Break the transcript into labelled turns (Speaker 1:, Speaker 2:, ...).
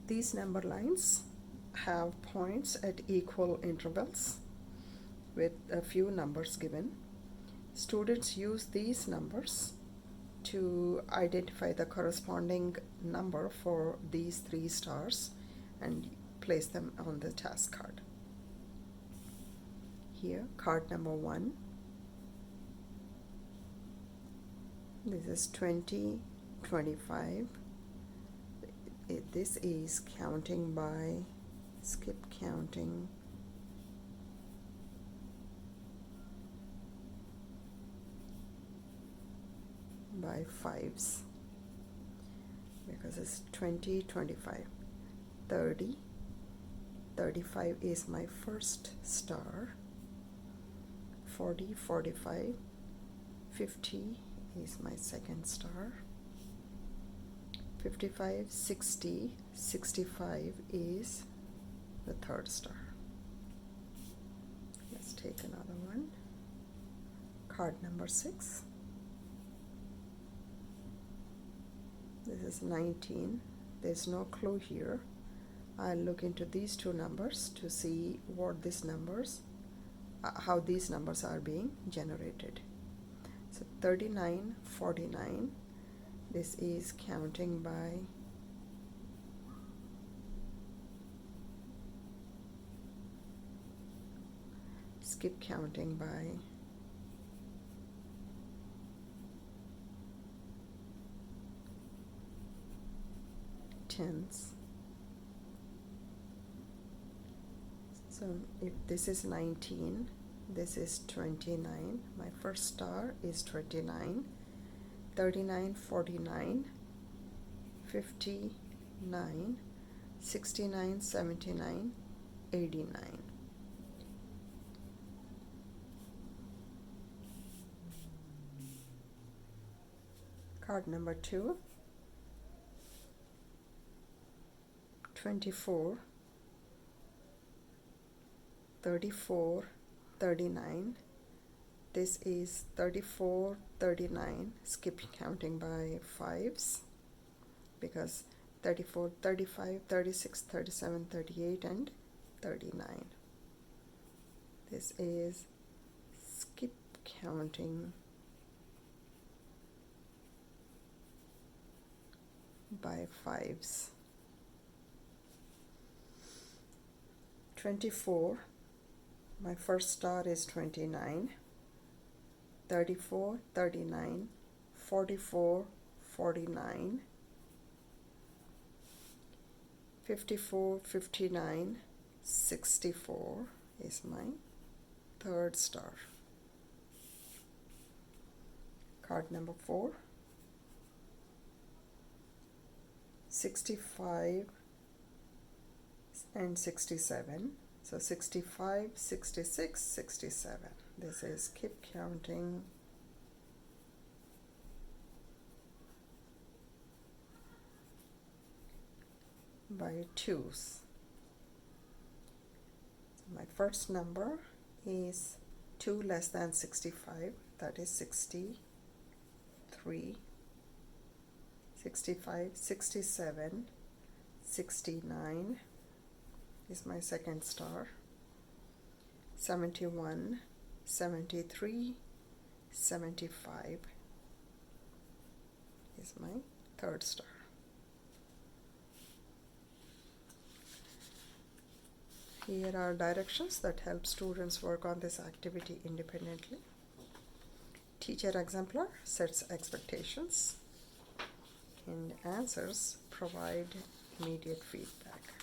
Speaker 1: These number lines have points at equal intervals with a few numbers given. Students use these numbers to identify the corresponding number for these 3 stars and place them on the task card. Here, card number 1. This is 20, 25. This is counting by, skip counting, by 5s, because it's 20, 25, 30, 35 is my first star, 40, 45, 50 is my second star, 55, 60, 65 is the third star. Let's take another one. Card number 6. This is 19. There's no clue here. I'll look into these 2 numbers to see what these numbers, how these numbers are being generated. So 39, 49. This is counting by skip counting by tens. So if this is 19, this is 29. My first star is 29. 39, 49, 59, 69, 79, 89. Card number 2. 24, 34, 39. This is 34, 39, skip counting by 5s, because 34, 35, 36, 37, 38, and 39. This is skip counting by 5s. 24, my first star is 29. 34, 39, 44, 49, 54, 59, 64 is my third star. Card number 4. 65 and 67. So 65, 66, 67. This is keep counting by 2s. My first number is 2 less than 65, that is 63, 65, 67, 69 is my second star, 71, 73, 75 is my third star. Here are directions that help students work on this activity independently. Teacher exemplar sets expectations, and answers provide immediate feedback.